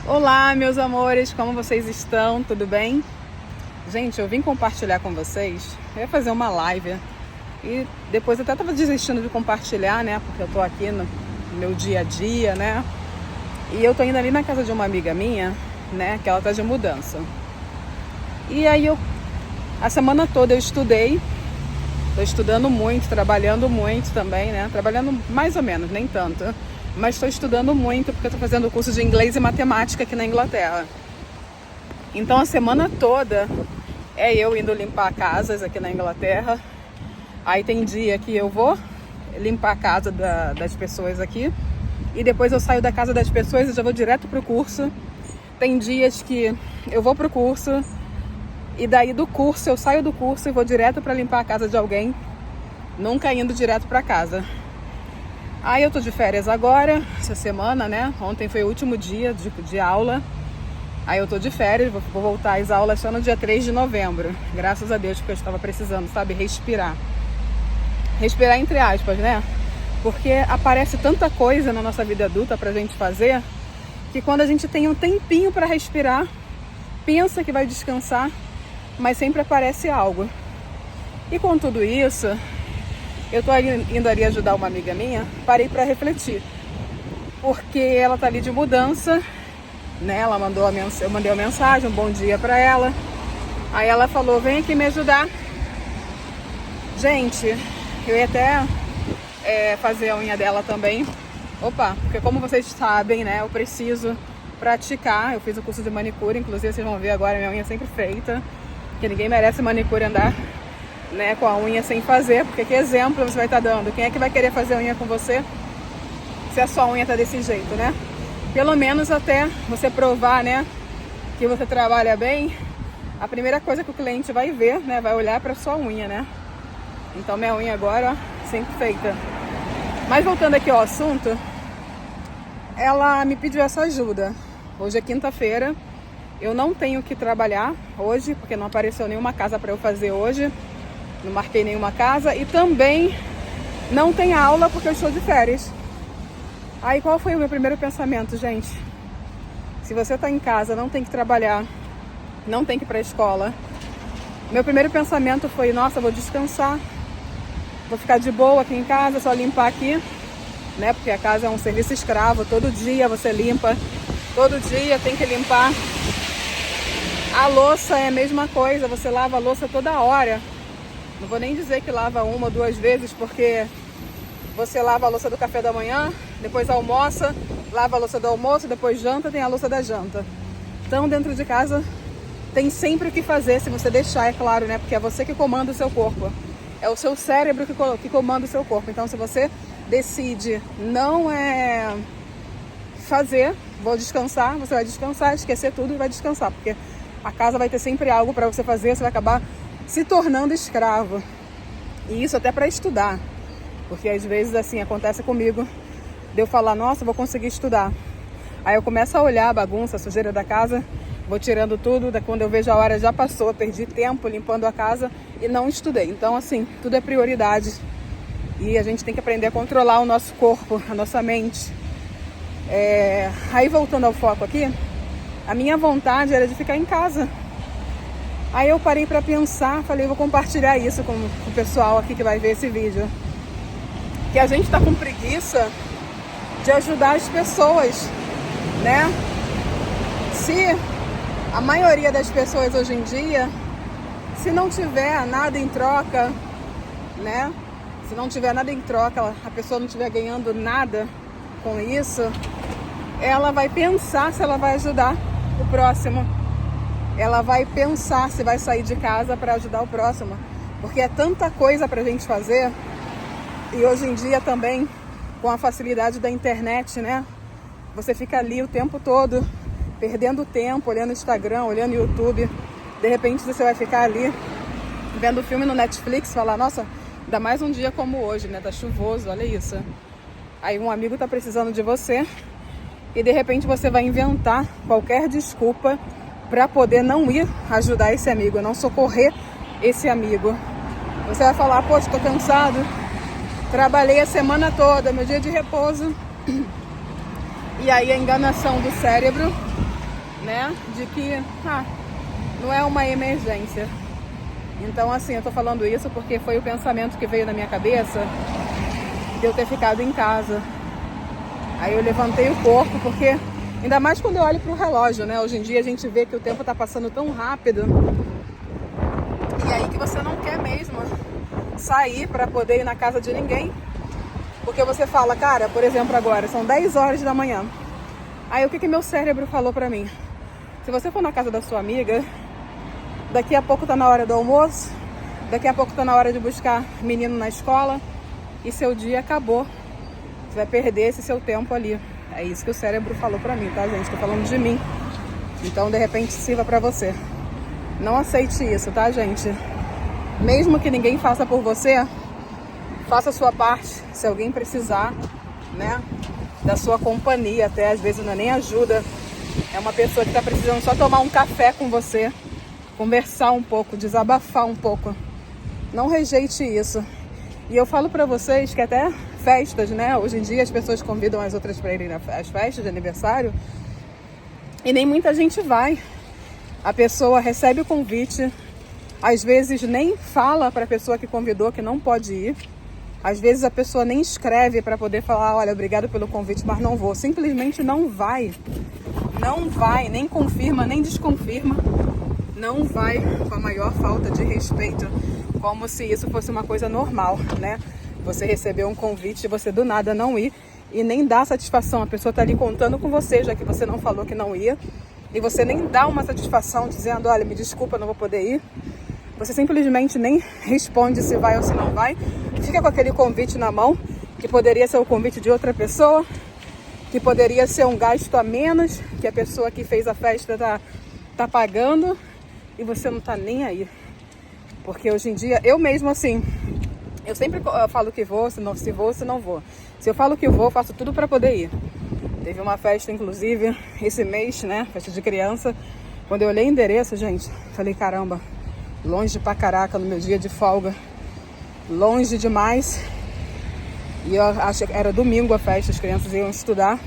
Olá, meus amores, como vocês estão? Tudo bem? Gente, eu vim compartilhar com vocês. Eu ia fazer uma live e depois eu até estava desistindo de compartilhar, né? Porque eu tô aqui no meu dia a dia, né? E eu tô indo ali na casa de uma amiga minha, né? Que ela tá de mudança. E aí a semana toda eu estudei. Tô estudando muito, trabalhando muito também, né? Trabalhando mais ou menos, nem tanto. Mas estou estudando muito porque eu tô fazendo o curso de inglês e matemática aqui na Inglaterra. Então a semana toda é eu indo limpar casas aqui na Inglaterra. Aí tem dia que eu vou limpar a casa das pessoas aqui. E depois eu saio da casa das pessoas e já vou direto pro curso. Tem dias que eu vou pro curso e daí do curso eu saio do curso e vou direto para limpar a casa de alguém. Nunca indo direto para casa. Aí eu tô de férias agora, essa semana, né? Ontem foi o último dia de aula. Aí eu tô de férias, vou voltar às aulas só no dia 3 de novembro. Graças a Deus, porque eu estava precisando, sabe? Respirar. Respirar entre aspas, né? Porque aparece tanta coisa na nossa vida adulta pra gente fazer, que quando a gente tem um tempinho pra respirar, pensa que vai descansar, mas sempre aparece algo. E com tudo isso, eu tô indo ali ajudar uma amiga minha, parei pra refletir. Porque ela tá ali de mudança, né? Ela mandou eu mandei uma mensagem, um bom dia pra ela. Aí ela falou, vem aqui me ajudar. Gente, eu ia até fazer a unha dela também. Opa, porque como vocês sabem, né? Eu preciso praticar. Eu fiz o curso de manicure, inclusive vocês vão ver agora minha unha sempre feita. Porque ninguém merece manicure andar, né, com a unha sem fazer, porque que exemplo você vai estar dando? Quem é que vai querer fazer a unha com você se a sua unha tá desse jeito, né? Pelo menos até você provar, né, que você trabalha bem, a primeira coisa que o cliente vai ver, né, vai olhar para sua unha, né? Então minha unha agora, ó, sempre feita. Mas voltando aqui ao assunto, ela me pediu essa ajuda. Hoje é quinta-feira, eu não tenho que trabalhar hoje, porque não apareceu nenhuma casa para eu fazer hoje. Não marquei nenhuma casa e também não tem aula porque eu estou de férias. Aí qual foi o meu primeiro pensamento, gente? Se você está em casa, não tem que trabalhar, não tem que ir para a escola. Meu primeiro pensamento foi, nossa, vou descansar. Vou ficar de boa aqui em casa, só limpar aqui, né? Porque a casa é um serviço escravo, todo dia você limpa, todo dia tem que limpar. A louça é a mesma coisa, você lava a louça toda hora. Não vou nem dizer que lava uma ou duas vezes, porque você lava a louça do café da manhã, depois almoça, lava a louça do almoço, depois janta, tem a louça da janta. Então, dentro de casa, tem sempre o que fazer, se você deixar, é claro, né? Porque é você que comanda o seu corpo. É o seu cérebro que comanda o seu corpo. Então, se você decide não fazer, vou descansar, você vai descansar, esquecer tudo e vai descansar. Porque a casa vai ter sempre algo para você fazer, você vai acabar se tornando escravo. E isso até para estudar. Porque às vezes assim acontece comigo, de eu falar, nossa, vou conseguir estudar. Aí eu começo a olhar a bagunça, a sujeira da casa, vou tirando tudo, quando eu vejo a hora já passou, perdi tempo limpando a casa e não estudei. Então assim, tudo é prioridade. E a gente tem que aprender a controlar o nosso corpo, a nossa mente. Aí voltando ao foco aqui, a minha vontade era de ficar em casa. Aí eu parei pra pensar, falei, vou compartilhar isso com o pessoal aqui que vai ver esse vídeo. Que a gente tá com preguiça de ajudar as pessoas, né? Se a maioria das pessoas hoje em dia, se não tiver nada em troca, né? Se não tiver nada em troca, a pessoa não estiver ganhando nada com isso, ela vai pensar se ela vai ajudar o próximo. Ela vai pensar se vai sair de casa para ajudar o próximo. Porque é tanta coisa pra gente fazer. E hoje em dia também, com a facilidade da internet, né? Você fica ali o tempo todo, perdendo tempo, olhando Instagram, olhando YouTube. De repente você vai ficar ali, vendo filme no Netflix, falar, nossa, ainda mais um dia como hoje, né? Tá chuvoso, olha isso. Aí um amigo tá precisando de você. E de repente você vai inventar qualquer desculpa para poder não ir ajudar esse amigo, não socorrer esse amigo. Você vai falar, poxa, estou cansado, trabalhei a semana toda, meu dia de repouso. E aí a enganação do cérebro né, de que não é uma emergência. Então, assim, eu tô falando isso porque foi o pensamento que veio na minha cabeça de eu ter ficado em casa. Aí eu levantei o corpo, porque ainda mais quando eu olho pro relógio, né? Hoje em dia a gente vê que o tempo tá passando tão rápido. E aí que você não quer mesmo sair para poder ir na casa de ninguém. Porque você fala, cara, por exemplo, agora são 10 horas da manhã. Aí o que meu cérebro falou pra mim? Se você for na casa da sua amiga, daqui a pouco tá na hora do almoço, daqui a pouco tá na hora de buscar menino na escola e seu dia acabou. Você vai perder esse seu tempo ali. É isso que o cérebro falou pra mim, tá, gente? Tô falando de mim. Então, de repente, sirva pra você. Não aceite isso, tá, gente? Mesmo que ninguém faça por você, faça a sua parte. Se alguém precisar, né, da sua companhia, até às vezes não é nem ajuda. É uma pessoa que tá precisando só tomar um café com você, conversar um pouco, desabafar um pouco. Não rejeite isso. E eu falo pra vocês que até festas, né? Hoje em dia as pessoas convidam as outras pra irem às festas de aniversário e nem muita gente vai. A pessoa recebe o convite, às vezes nem fala pra pessoa que convidou que não pode ir. Às vezes a pessoa nem escreve pra poder falar, olha, obrigado pelo convite, mas não vou. Simplesmente não vai. Não vai, nem confirma, nem desconfirma. Não vai, com a maior falta de respeito, como se isso fosse uma coisa normal, né? Você recebeu um convite e você do nada não ir e nem dá satisfação. A pessoa tá ali contando com você, já que você não falou que não ia. E você nem dá uma satisfação dizendo, olha, me desculpa, não vou poder ir. Você simplesmente nem responde se vai ou se não vai. Fica com aquele convite na mão, que poderia ser o convite de outra pessoa, que poderia ser um gasto a menos, que a pessoa que fez a festa tá pagando, e você não tá nem aí. Porque hoje em dia, eu mesmo assim, eu sempre falo que vou, se não vou. Se eu falo que vou, faço tudo para poder ir. Teve uma festa, inclusive, esse mês, né, festa de criança. Quando eu olhei o endereço, gente, falei, caramba, longe pra caraca no meu dia de folga. Longe demais. E eu acho que era domingo a festa, as crianças iam estudar,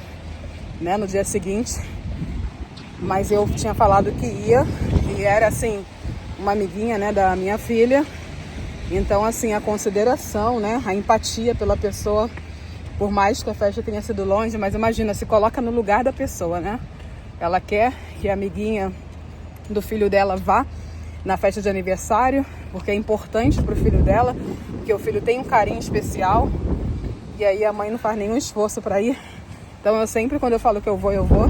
né, no dia seguinte. Mas eu tinha falado que ia, e era assim, uma amiguinha, né, da minha filha. Então, assim, a consideração, né, a empatia pela pessoa, por mais que a festa tenha sido longe, mas imagina, se coloca no lugar da pessoa, né? Ela quer que a amiguinha do filho dela vá na festa de aniversário, porque é importante pro filho dela, porque o filho tem um carinho especial, e aí a mãe não faz nenhum esforço para ir. Então eu sempre, quando eu falo que eu vou, eu vou.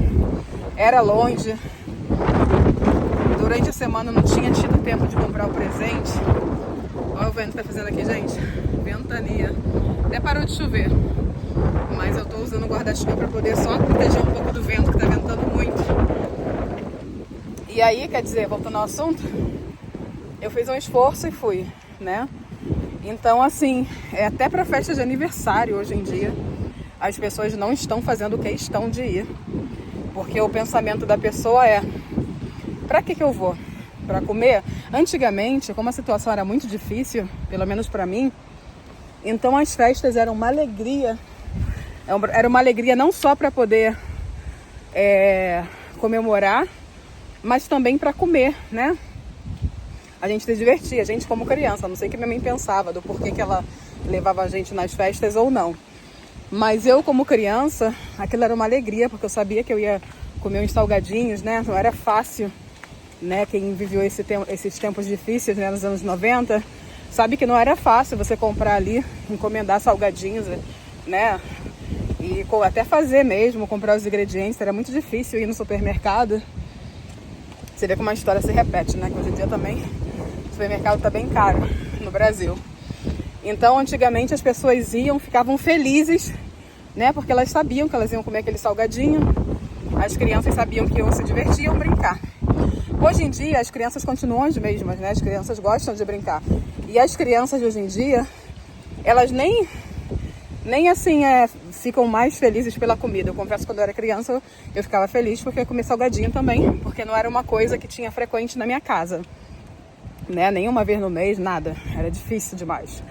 Era longe, durante a semana eu não tinha tido tempo de comprar o presente. Olha o vento que tá fazendo aqui, gente, ventania. Até parou de chover, mas eu tô usando o guarda-chuva para poder só proteger um pouco do vento, que tá ventando muito. E aí, quer dizer, voltando ao assunto, eu fiz um esforço e fui, né? Então, assim, até para festa de aniversário hoje em dia, as pessoas não estão fazendo questão de ir. Porque o pensamento da pessoa é, pra que eu vou? Pra comer? Antigamente, como a situação era muito difícil, pelo menos pra mim, então as festas eram uma alegria. Era uma alegria não só para poder comemorar, mas também para comer, né? A gente se divertia, a gente como criança. Não sei o que minha mãe pensava do porquê que ela levava a gente nas festas ou não. Mas eu, como criança, aquilo era uma alegria, porque eu sabia que eu ia comer uns salgadinhos, né? Não era fácil, né? Quem viveu esses tempos difíceis, né, nos anos 90, sabe que não era fácil você comprar ali, encomendar salgadinhos, né? E até fazer mesmo, comprar os ingredientes. Era muito difícil ir no supermercado. Você vê como a história se repete, né? Que hoje em dia também o supermercado tá bem caro no Brasil. Então, antigamente as pessoas iam, ficavam felizes, né? Porque elas sabiam que elas iam comer aquele salgadinho. As crianças sabiam que iam se divertir, iam brincar. Hoje em dia, as crianças continuam as mesmas, né? As crianças gostam de brincar. E as crianças de hoje em dia, elas nem assim ficam mais felizes pela comida. Eu confesso que quando eu era criança, eu ficava feliz porque eu comia salgadinho também, porque não era uma coisa que tinha frequente na minha casa, né? Nenhuma vez no mês, nada. Era difícil demais.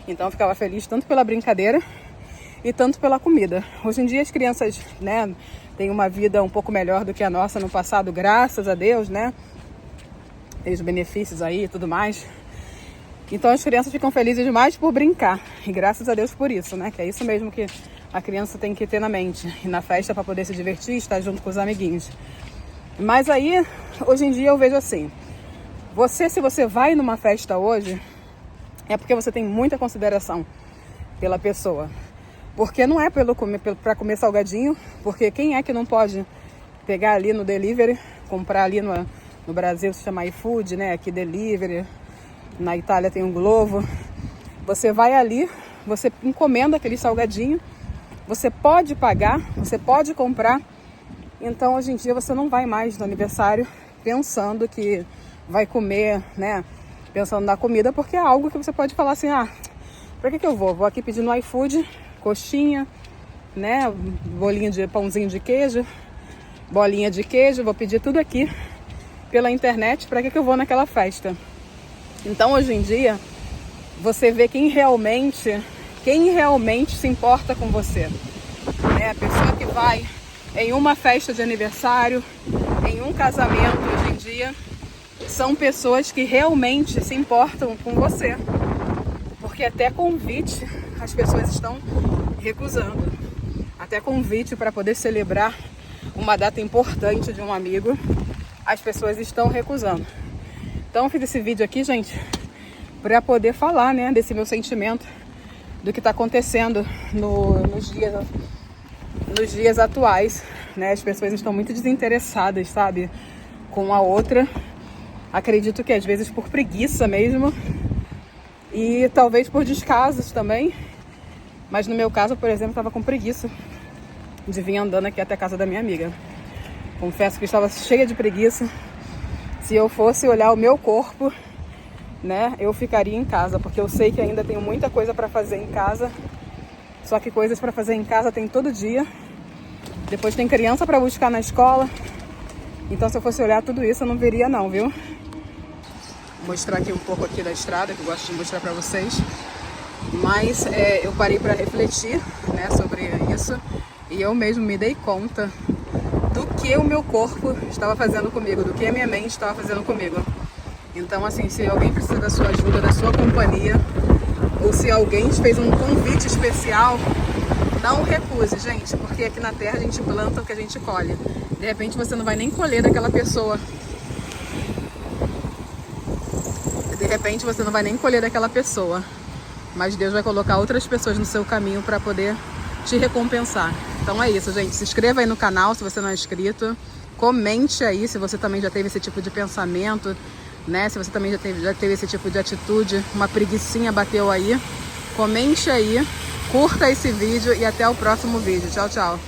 Então eu ficava feliz tanto pela brincadeira e tanto pela comida. Hoje em dia as crianças, né, têm uma vida um pouco melhor do que a nossa no passado, graças a Deus, né? Tem os benefícios aí e tudo mais. Então as crianças ficam felizes demais por brincar. E graças a Deus por isso, né? Que é isso mesmo que a criança tem que ter na mente. E na festa para poder se divertir, estar junto com os amiguinhos. Mas aí, hoje em dia eu vejo assim. Se você vai numa festa hoje, é porque você tem muita consideração pela pessoa. Porque não é para comer salgadinho, porque quem é que não pode pegar ali no delivery, comprar ali no Brasil se chama iFood, né? Aqui delivery, na Itália tem um Glovo. Você vai ali, você encomenda aquele salgadinho, você pode pagar, você pode comprar. Então hoje em dia você não vai mais no aniversário pensando que vai comer, né? Pensando na comida, porque é algo que você pode falar assim, pra que eu vou? Vou aqui pedir no iFood, coxinha, né? Bolinho de pãozinho de queijo, bolinha de queijo, vou pedir tudo aqui pela internet, pra que eu vou naquela festa? Então hoje em dia você vê quem realmente se importa com você, né? A pessoa que vai em uma festa de aniversário, em um casamento hoje em dia, são pessoas que realmente se importam com você. Porque até convite as pessoas estão recusando. Até convite para poder celebrar uma data importante de um amigo, as pessoas estão recusando. Então eu fiz esse vídeo aqui, gente, para poder falar, né, desse meu sentimento, do que está acontecendo nos dias atuais, né? As pessoas estão muito desinteressadas, sabe, com a outra. Acredito que às vezes por preguiça mesmo e talvez por descasos também. Mas no meu caso, por exemplo, estava com preguiça de vir andando aqui até a casa da minha amiga. Confesso que estava cheia de preguiça. Se eu fosse olhar o meu corpo, né, eu ficaria em casa, porque eu sei que ainda tenho muita coisa para fazer em casa. Só que coisas para fazer em casa tem todo dia. Depois tem criança para buscar na escola. Então se eu fosse olhar tudo isso, eu não viria não, viu? Vou mostrar aqui um pouco aqui da estrada, que eu gosto de mostrar para vocês. Mas eu parei para refletir, né, sobre isso. E eu mesmo me dei conta do que o meu corpo estava fazendo comigo, do que a minha mente estava fazendo comigo. Então, assim, se alguém precisa da sua ajuda, da sua companhia, ou se alguém te fez um convite especial, não recuse, gente, porque aqui na Terra a gente planta o que a gente colhe. De repente você não vai nem colher daquela pessoa. De repente você não vai nem colher daquela pessoa. Mas Deus vai colocar outras pessoas no seu caminho para poder te recompensar. Então é isso, gente. Se inscreva aí no canal se você não é inscrito. Comente aí se você também já teve esse tipo de pensamento, né? Se você também já teve esse tipo de atitude, uma preguicinha bateu aí. Comente aí, curta esse vídeo e até o próximo vídeo. Tchau, tchau.